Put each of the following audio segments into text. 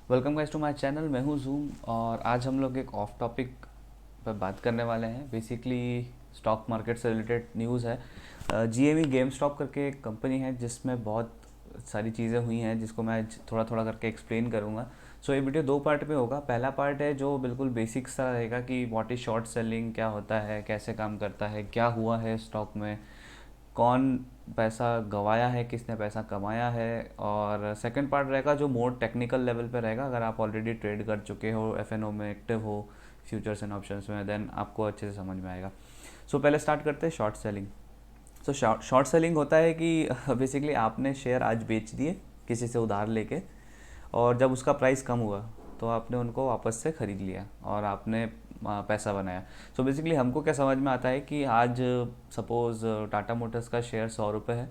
Welcome guys to my channel. मैं हूं zoom और आज हम लोग एक ऑफ टॉपिक पर बात करने वाले हैं। बेसिकली स्टॉक मार्केट से रिलेटेड न्यूज़ है। जीएमई गेम स्टॉक करके एक कंपनी है जिसमें बहुत सारी चीज़ें हुई हैं जिसको मैं आज थोड़ा थोड़ा करके एक्सप्लेन करूँगा। सो ये वीडियो दो पार्ट में होगा। पहला पार्ट है जो बिल्कुल बेसिक्स सा रहेगा कि व्हाट इज़ शॉर्ट सेलिंग, क्या होता है, कैसे काम करता है, क्या हुआ है स्टॉक में, कौन पैसा गंवाया है, किसने पैसा कमाया है। और सेकंड पार्ट रहेगा जो मोर टेक्निकल लेवल पे रहेगा। अगर आप ऑलरेडी ट्रेड कर चुके हो, एफएनओ में एक्टिव हो, फ्यूचर्स एंड ऑप्शंस में, देन आपको अच्छे से समझ में आएगा। सो पहले स्टार्ट करते हैं short selling. So short selling होता है कि बेसिकली आपने शेयर आज बेच दिए किसी से उधार लेके, और जब उसका प्राइस कम हुआ तो आपने उनको वापस से ख़रीद लिया और आपने पैसा बनाया। सो बेसिकली हमको क्या समझ में आता है कि आज सपोज़ टाटा मोटर्स का शेयर 100 रुपये है,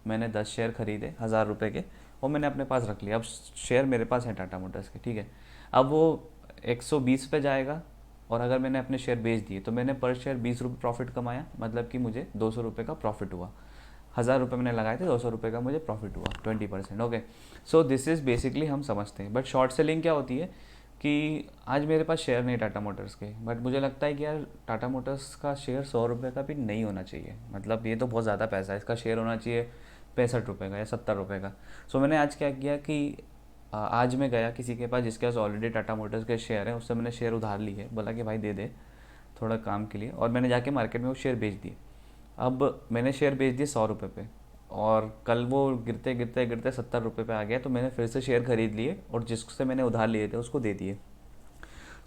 मैंने 10 शेयर ख़रीदे 1000 रुपये के और मैंने अपने पास रख लिया। अब शेयर मेरे पास है टाटा मोटर्स के, ठीक है। अब वो 120 पे जाएगा और अगर मैंने अपने शेयर बेच दिए तो मैंने पर शेयर 20 रुपये प्रॉफिट कमाया, मतलब कि मुझे 200 रुपये का प्रॉफिट हुआ। 1000 रुपये मैंने लगाए थे, 200 रुपये का मुझे प्रॉफिट हुआ, 20%। Okay, so this is basically हम समझते हैं। बट शॉर्ट सेलिंग क्या होती है कि आज मेरे पास शेयर नहीं टाटा मोटर्स के, बट मुझे लगता है कि यार टाटा मोटर्स का शेयर 100 रुपये का भी नहीं होना चाहिए, मतलब ये तो बहुत ज़्यादा पैसा है, इसका शेयर होना चाहिए 65 रुपये का या 70 रुपये का। सो मैंने आज क्या किया कि आज मैं गया किसी के पास जिसके पास ऑलरेडी टाटा मोटर्स के शेयर है, उससे मैंने शेयर उधार ली है, बोला कि भाई दे दे थोड़ा काम के लिए, और मैंने जाके मार्केट में वो शेयर बेच दिए। अब मैंने शेयर बेच दिए 100 रुपये पे, और कल वो गिरते गिरते गिरते 70 रुपये पे आ गया, तो मैंने फिर से शेयर खरीद लिए और जिससे मैंने उधार लिए थे उसको दे दिए।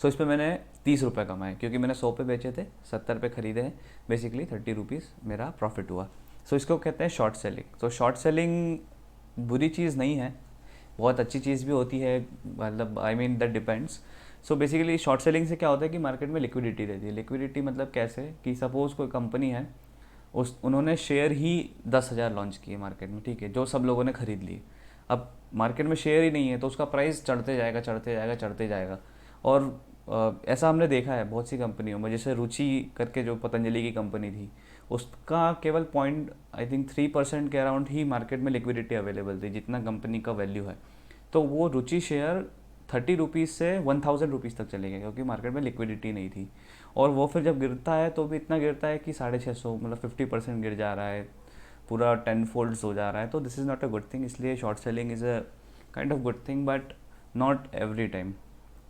सो इस पर मैंने 30 रुपये कमाए, क्योंकि मैंने 100 पे बेचे थे, 70 पे खरीदे हैं, बेसिकली 30 रुपीज़ मेरा प्रॉफिट हुआ। सो इसको कहते हैं शॉर्ट सेलिंग। तो शॉर्ट सेलिंग बुरी चीज़ नहीं है, बहुत अच्छी चीज़ भी होती है, मतलब I mean that depends. So basically short selling से क्या होता है कि मार्केट में लिक्विडिटी रहती है। लिक्विडिटी मतलब कैसे कि सपोज़ कोई कंपनी है, उस उन्होंने शेयर ही 10,000 लॉन्च किए मार्केट में, ठीक है, जो सब लोगों ने खरीद लिए। अब मार्केट में शेयर ही नहीं है तो उसका प्राइस चढ़ते जाएगा चढ़ते जाएगा चढ़ते जाएगा। और ऐसा हमने देखा है बहुत सी कंपनियों में, जैसे रुचि करके जो पतंजलि की कंपनी थी, उसका केवल पॉइंट आई थिंक 3% के अराउंड ही मार्केट में लिक्विडिटी अवेलेबल थी, जितना कंपनी का वैल्यू है। तो वो रुचि शेयर 30 रुपीज़ से 1000 रुपीज़ तक चले गए, क्योंकि मार्केट में लिक्विडिटी नहीं थी। और वो फिर जब गिरता है तो भी इतना गिरता है कि 650, मतलब 50% गिर जा रहा है, पूरा 10 फोल्ड्स हो जा रहा है। तो this is not a good thing, इसलिए short selling is a kind of good thing, but not every time.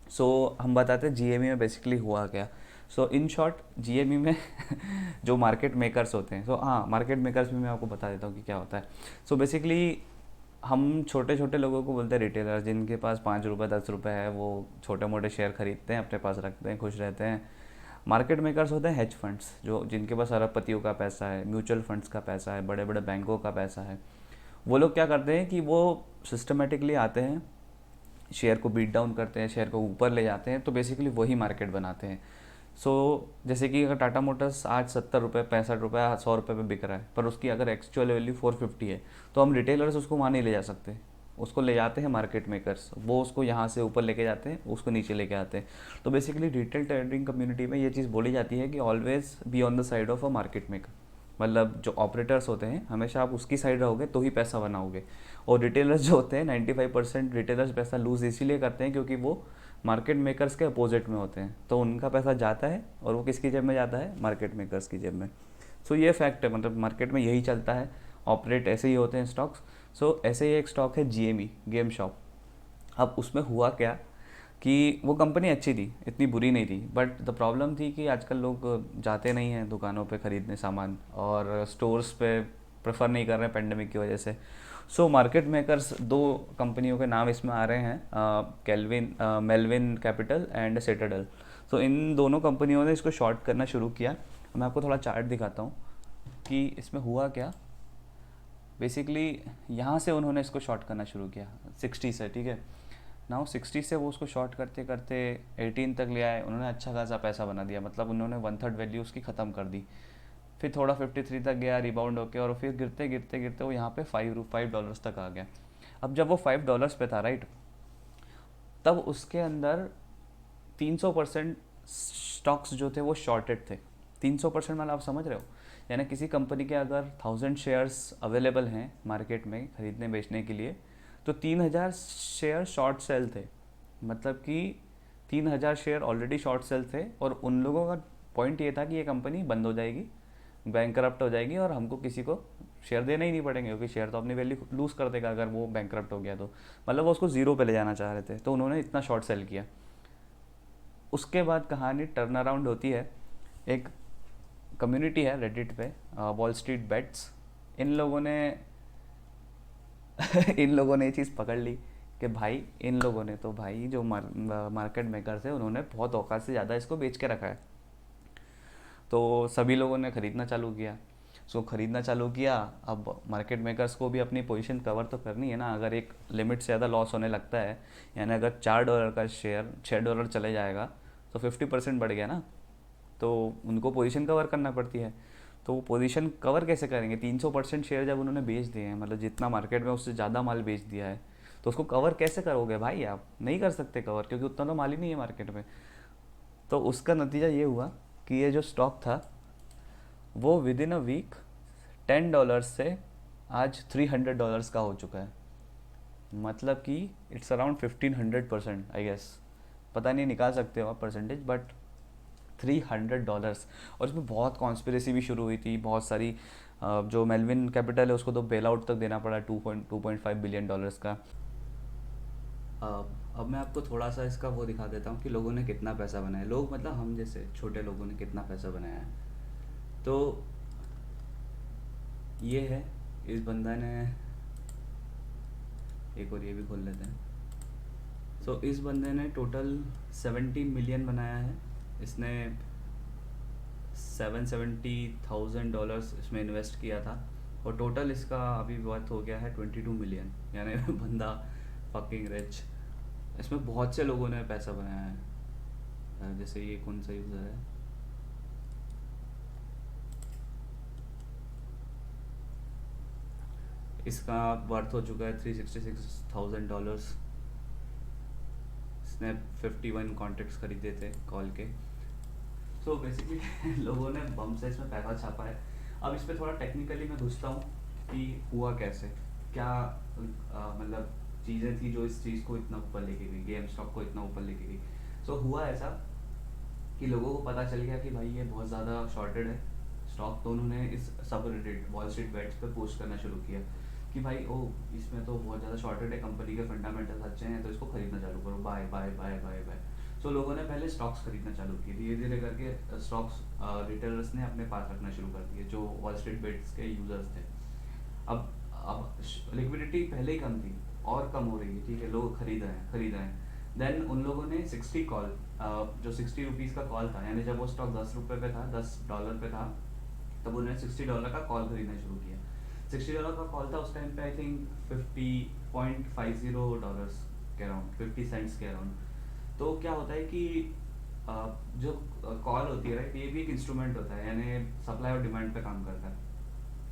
So हम बताते हैं जीएमई में बेसिकली हुआ क्या। सो इन शॉर्ट जीएमई में जो मार्केट मेकर्स होते हैं, हाँ, मार्केट मेकर्स भी मैं आपको बता देता हूँ कि क्या होता है। सो बेसिकली हम छोटे छोटे लोगों को बोलते हैं रिटेलर, जिनके पास 5 रुपये 10 रुपये है, वो छोटे मोटे शेयर खरीदते हैं, अपने पास रखते हैं, खुश रहते हैं। मार्केट मेकर्स होते हैं हेज फंड्स, जो जिनके पास अरबपतियों का पैसा है, म्यूचुअल फंड्स का पैसा है, बड़े बड़े बैंकों का पैसा है। वो लोग क्या करते हैं कि वो सिस्टमेटिकली आते हैं, शेयर को बीट डाउन करते हैं, शेयर को ऊपर ले जाते हैं, तो बेसिकली वही मार्केट बनाते हैं। सो जैसे कि अगर टाटा मोटर्स आज 70 रुपये 65 रुपये 100 रुपये पे बिक रहा है, पर उसकी अगर एक्चुअल वैल्यू 450 है, तो हम रिटेलर्स उसको वहाँ नहीं ले जा सकते, उसको ले जाते हैं मार्केट मेकर्स, वो उसको यहाँ से ऊपर लेके जाते हैं, उसको नीचे लेके आते हैं। तो बेसिकली रिटेल ट्रेडिंग कम्युनिटी में ये चीज़ बोली जाती है कि always be on the side of a market maker, मतलब जो ऑपरेटर्स होते हैं हमेशा आप उसकी साइड रहोगे तो ही पैसा बनाओगे। और रिटेलर्स जो होते हैं 95% रिटेलर्स पैसा लूज़ इसीलिए करते हैं क्योंकि वो मार्केट मेकर्स के अपोजिट में होते हैं, तो उनका पैसा जाता है और वो किसकी जेब में जाता है, मार्केट मेकर्स की जेब में। सो ये फैक्ट है, मतलब मार्केट में यही चलता है, ऑपरेट ऐसे ही होते हैं स्टॉक्स। सो ऐसे ही एक स्टॉक है जीएमई गेम शॉप। अब उसमें हुआ क्या कि वो कंपनी अच्छी थी, इतनी बुरी नहीं थी, बट द प्रॉब्लम थी कि आजकल लोग जाते नहीं हैं दुकानों पे ख़रीदने सामान, और स्टोर्स पे प्रेफर नहीं कर रहे हैं पेंडेमिक की वजह से। सो मार्केट मेकर्स, दो कंपनियों के नाम इसमें आ रहे हैं, कैलविन मेलविन कैपिटल एंड सेटाडल। सो इन दोनों कंपनियों ने इसको शॉर्ट करना शुरू किया। मैं आपको थोड़ा चार्ट दिखाता हूँ कि इसमें हुआ क्या। बेसिकली यहाँ से उन्होंने इसको शॉर्ट करना शुरू किया 60 से, ठीक है। नाउ 60 से वो उसको शॉर्ट करते करते 18 तक ले आए, उन्होंने अच्छा खासा पैसा बना दिया, मतलब उन्होंने 1/3 वैल्यू उसकी ख़त्म कर दी। फिर थोड़ा 53 तक गया रिबाउंड होके, और फिर गिरते गिरते गिरते वो यहाँ पे $5 तक आ गया। अब जब वो $5 पे था, राइट, तब उसके अंदर 300% स्टॉक्स जो थे वो शॉर्टेड थे। 300% मतलब आप समझ रहे हो, यानी किसी कंपनी के अगर 1000 शेयर्स अवेलेबल हैं मार्केट में ख़रीदने बेचने के लिए, तो 3000 शेयर शॉर्ट सेल थे, मतलब कि 3,000 शेयर ऑलरेडी शॉर्ट सेल थे, और उन लोगों का पॉइंट ये था कि ये कंपनी बंद हो जाएगी, बैंकरप्ट हो जाएगी, और हमको किसी को शेयर देना ही नहीं पड़ेंगे, क्योंकि शेयर तो अपनी वैल्यू लूज़ कर देगा अगर वो बैंकरप्ट हो गया तो। मतलब वो उसको ज़ीरो पे ले जाना चाह रहे थे, तो उन्होंने इतना शॉर्ट सेल किया। उसके बाद कहानी टर्न अराउंड होती है। एक कम्युनिटी है रेडिट पे, वॉल स्ट्रीट बेट्स। इन लोगों ने इन लोगों ने ये चीज़ पकड़ ली कि भाई, इन लोगों ने तो भाई जो मार्केट मेकर्स है उन्होंने बहुत औकात से ज़्यादा इसको बेच के रखा है। तो सभी लोगों ने ख़रीदना चालू किया। सो ख़रीदना चालू किया। अब मार्केट मेकर्स को भी अपनी पोजीशन कवर तो करनी है ना। अगर एक लिमिट से ज़्यादा लॉस होने लगता है, यानी अगर $4 का शेयर $6 चले जाएगा, तो 50% बढ़ गया ना, तो उनको पोजीशन कवर करना पड़ती है। तो वो पोजीशन कवर कैसे करेंगे? 300% शेयर जब उन्होंने बेच दिए हैं, मतलब जितना मार्केट में उससे ज़्यादा माल बेच दिया है, तो उसको कवर कैसे करोगे भाई? आप नहीं कर सकते कवर, क्योंकि उतना तो माल ही नहीं है मार्केट में। तो उसका नतीजा ये हुआ कि ये जो स्टॉक था वो विद इन अ वीक $10 से आज $300 का हो चुका है। मतलब कि इट्स अराउंड 1500% आई गेस। पता नहीं, निकाल सकते हो आप परसेंटेज, बट $300। और इसमें बहुत कॉन्स्पिरेसी भी शुरू हुई थी, बहुत सारी जो मेलविन कैपिटल है उसको तो बेल आउट तक देना पड़ा, 2.5 बिलियन डॉलर्स का। अब मैं आपको थोड़ा सा इसका वो दिखा देता हूँ कि लोगों ने कितना पैसा बनाया, लोग मतलब हम जैसे छोटे लोगों ने कितना पैसा बनाया है। तो ये है, इस बंदा ने, एक और ये भी खोल लेते हैं। सो इस बंदे ने टोटल 70 मिलियन बनाया है। इसने $770,000 इसमें इन्वेस्ट किया था, और टोटल इसका अभी वर्थ हो गया है 22 मिलियन, यानी बंदा फकिंग रिच। इसमें बहुत से लोगों ने पैसा बनाया है। जैसे ये कौन सा यूज़र है, इसका वर्थ हो चुका है $366,000। इसने 51 कॉन्ट्रैक्ट्स खरीदे थे कॉल के। सो बेसिकली लोगों ने बम से इसमें पैसा छापा है। अब इस पर थोड़ा टेक्निकली मैं घुसता हूँ कि हुआ कैसे, क्या मतलब चीज़ें थी जो इस चीज़ को इतना ऊपर लेके गई, गेम स्टॉक को इतना ऊपर लेके गई। सो हुआ ऐसा कि लोगों को पता चल गया कि भाई ये बहुत ज़्यादा शॉर्टेड है स्टॉक, तो उन्होंने इस सब रेडिट वॉल स्ट्रीट बेट्स पे पोस्ट करना शुरू किया कि भाई ओ, इसमें तो बहुत ज़्यादा शॉर्टेड है, कंपनी के फंडामेंटल्स अच्छे हैं, तो इसको खरीदना चालू करो, buy buy buy buy buy. So लोगों ने पहले स्टॉक्स खरीदना चालू किए, धीरे धीरे करके स्टॉक्स रिटेलर्स ने अपने पास रखना शुरू कर दिए जो वॉल स्ट्रीट बेट्स के यूज़र्स थे। अब लिक्विडिटी पहले ही कम थी और कम हो रही है, ठीक है, लोग खरीद रहे हैं। देन उन लोगों ने 60 कॉल, जो ₹60 का कॉल था, यानी जब वो स्टॉक $10 पे था, $10 पे था, तब उन्होंने $60 का कॉल खरीदना शुरू किया। $60 का कॉल था उस टाइम पे, आई थिंक 50.50 के अराउंड, 50 सेंट्स के अराउंड। तो क्या होता है कि जो कॉल होती है, राइट, ये भी एक इंस्ट्रूमेंट होता है, यानी सप्लाई और डिमांड पे काम करता है।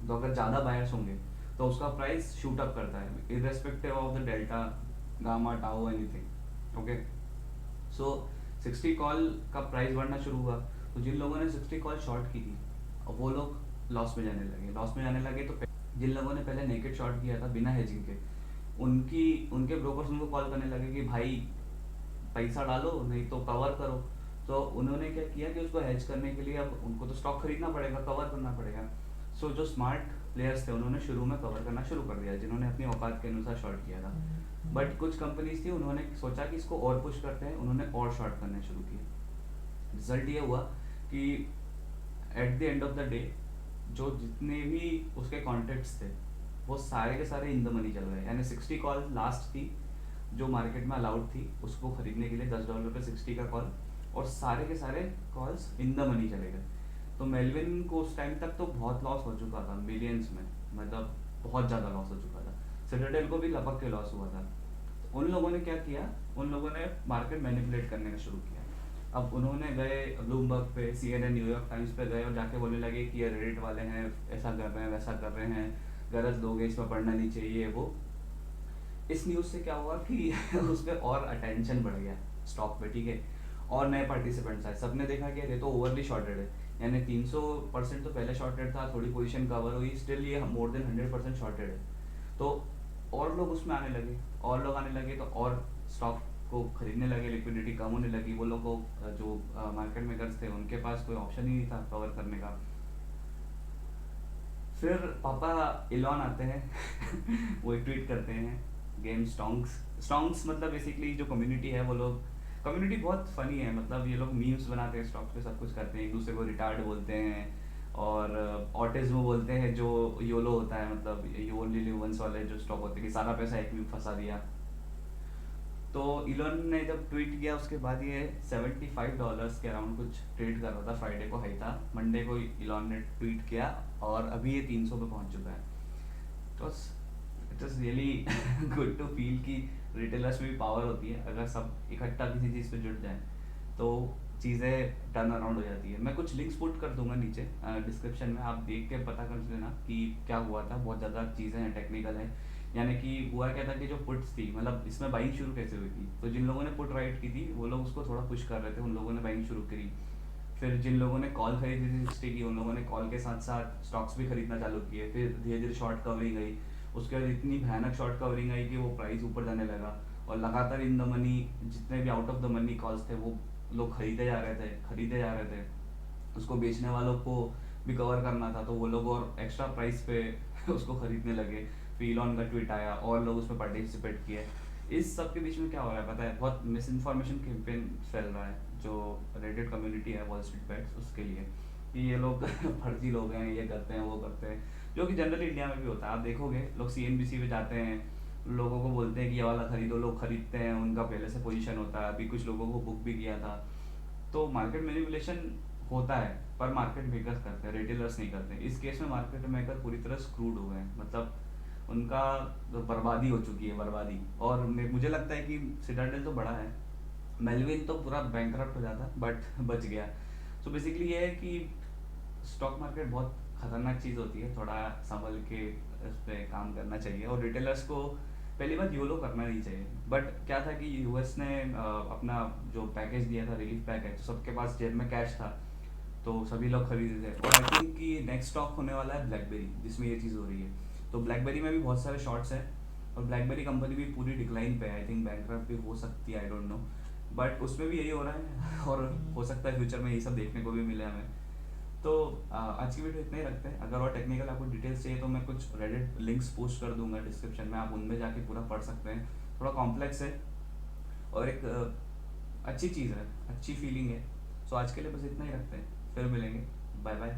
तो अगर ज़्यादा बायर्स होंगे तो उसका प्राइस शूट अप करता है, irrespective of the delta, gamma, tau, anything. Okay, so 60 call का प्राइस बढ़ना शुरू हुआ, तो जिन लोगों ने 60 कॉल शॉर्ट की थी, अब वो लोग लॉस में जाने लगे। तो जिन लोगों ने पहले नेकेड शॉर्ट किया था बिना हेजिंग के, उनके ब्रोकर्स उनको कॉल करने लगे कि भाई पैसा डालो, नहीं तो कवर करो। तो उन्होंने क्या किया कि उसको हेज करने के लिए अब उनको तो स्टॉक खरीदना पड़ेगा, कवर करना पड़ेगा। सो जो स्मार्ट प्लेयर्स थे उन्होंने शुरू में कवर करना शुरू कर दिया, जिन्होंने अपनी औकात के अनुसार शॉर्ट किया था। बट कुछ कंपनीज थी, उन्होंने सोचा कि इसको और पुश करते हैं, उन्होंने और शॉर्ट करने शुरू किए। रिजल्ट ये हुआ कि at the end of the day जो जितने भी उसके कॉन्ट्रैक्ट्स थे वो सारे के सारे इन द मनी चल गए, यानी 60 कॉल लास्ट थी जो मार्केट में अलाउड थी उसको खरीदने के लिए, $10 पे 60 का कॉल, और सारे के सारे कॉल्स इन द मनी चले गए। तो मेलविन को उस टाइम तक तो बहुत लॉस हो चुका था, मिलियंस में, मतलब बहुत ज़्यादा लॉस हो चुका था। सिटाडेल को भी लपक के लॉस हुआ था। तो उन लोगों ने क्या किया, उन लोगों ने मार्केट मैनिपुलेट करने का शुरू किया। अब उन्होंने गए ब्लूमबर्ग पे, CNN, न्यूयॉर्क टाइम्स पे गए और जाके बोलने लगे कि ये रेडिट वाले हैं, ऐसा कर रहे हैं, वैसा कर रहे हैं, गलत लोग हैं, इसमें पढ़ना नहीं चाहिए वो। इस न्यूज़ से क्या हुआ कि उस पर और अटेंशन बढ़ गया स्टॉक पे, ठीक है, और नए पार्टिसिपेंट्स आए, सबने देखा कि ये तो ओवरली शॉर्टेड है, यानी 300% तो पहले शॉर्टेड था, थोड़ी पोजीशन कवर हुई, स्टिल ये मोर देन 100% शॉर्टेड है। तो और लोग उसमें आने लगे, और लोग आने लगे, तो और स्टॉक को खरीदने लगे, लिक्विडिटी कम होने लगी, वो लोग को जो मार्केट मेकर्स थे उनके पास कोई ऑप्शन ही नहीं था कवर करने का। फिर पापा इलॉन आते हैं वो एक ट्वीट करते हैं, गेम स्टॉन्क्स। स्टॉन्क्स मतलब बेसिकली जो कम्युनिटी है, वो लोग कम्युनिटी बहुत फनी है, मतलब ये लोग मीम्स बनाते हैं स्टॉक्स पे, सब कुछ करते हैं, एक दूसरे को रिटार्ड बोलते हैं और ऑटिज्म बोलते हैं, जो योलो होता है, मतलब यू ओनली लिव वंस वाले जो स्टॉक होते हैं कि सारा पैसा एक में फंसा दिया। तो इलॉन ने जब ट्वीट किया उसके बाद ये $75 के अराउंड कुछ ट्रेड कर रहा था, फ्राइडे को हाई था, मंडे को इलॉन ने ट्वीट किया और अभी ये 300 पे पहुंच चुका है। तो it is really good to feel कि रिटेलर्स में भी पावर होती है, अगर सब इकट्ठा किसी चीज़ पे जुट जाए तो चीज़ें टर्न अराउंड हो जाती है। मैं कुछ लिंक्स पुट कर दूंगा नीचे डिस्क्रिप्शन में, आप देख के पता कर लेना कि क्या हुआ था, बहुत ज़्यादा चीज़ें हैं, टेक्निकल है। यानी कि हुआ क्या था कि जो पुट्स थी, मतलब इसमें बाइंग शुरू कैसे हुई थी, तो जिन लोगों ने पुट राइट की थी वो लोग उसको थोड़ा पुश कर रहे थे, उन लोगों ने बाइंग शुरू करी। फिर जिन लोगों ने कॉल खरीदी थी 60 की, उन लोगों ने कॉल के साथ साथ स्टॉक्स भी खरीदना चालू किए। फिर धीरे धीरे शॉर्ट कवरिंग आई, उसके बाद इतनी भयानक शॉर्ट कवरिंग आई कि वो प्राइस ऊपर जाने लगा और लगातार इन द मनी जितने भी out of the money calls थे वो लोग खरीदे जा रहे थे, खरीदे जा रहे थे। उसको बेचने वालों को भी कवर करना था, तो वो लोग और एक्स्ट्रा प्राइस पे उसको खरीदने लगे। फिर इलॉन का ट्वीट आया और लोग उसमें पार्टिसिपेट किए। इस सब के बीच में क्या हो रहा है पता है, बहुत मिस इन्फॉर्मेशन कैंपेन फैल रहा है जो रेडिट कम्युनिटी है वॉल स्ट्रीट बेट्स उसके लिए, कि ये लोग फर्जी लोग हैं, ये करते हैं वो करते हैं, जो कि जनरली इंडिया में भी होता है। आप देखोगे लोग CNBC पे जाते हैं, लोगों को बोलते हैं कि ये वाला खरीदो, लोग खरीदते हैं, उनका पहले से पोजीशन होता है। अभी कुछ लोगों को बुक भी किया था। तो मार्केट मैनिपुलेशन होता है पर मार्केट मेकर्स करते हैं, रिटेलर्स नहीं करते। इस केस में मार्केट मेकर पूरी तरह स्क्रूड हो गए हैं, मतलब उनका तो बर्बादी हो चुकी है, बर्बादी। और मुझे लगता है कि सिटाडेल तो बड़ा है, मेलविन तो पूरा बैंकरप्ट हो जाता बट बच गया। सो बेसिकली ये है कि स्टॉक मार्केट बहुत खतरनाक चीज़ होती है, थोड़ा संभल के इस पर काम करना चाहिए। और रिटेलर्स को पहली बात योलो करना नहीं चाहिए। बट क्या था कि यूएस ने अपना जो पैकेज दिया था, रिलीफ पैकेज, तो सबके पास जेब में कैश था, तो सभी लोग खरीदे थे। और आई थिंक कि नेक्स्ट स्टॉक होने वाला है ब्लैकबेरी, जिसमें ये चीज़ हो रही है। तो ब्लैकबेरी में भी बहुत सारे शॉर्ट्स हैं और ब्लैकबेरी कंपनी भी पूरी डिक्लाइन पे है, आई थिंक बैंकरप्ट भी हो सकती है, आई डोंट नो। बट उसमें भी यही हो रहा है और हो सकता है फ्यूचर में यही सब देखने को भी मिले हमें। तो आज की वीडियो इतना ही रखते हैं। अगर और टेक्निकल आपको डिटेल्स चाहिए तो मैं कुछ रेडिट लिंक्स पोस्ट कर दूंगा डिस्क्रिप्शन में, आप उनमें जाके पूरा पढ़ सकते हैं। थोड़ा कॉम्प्लेक्स है और एक अच्छी चीज़ है, अच्छी फीलिंग है। सो आज के लिए बस इतना ही रखते हैं, फिर मिलेंगे, बाय बाय।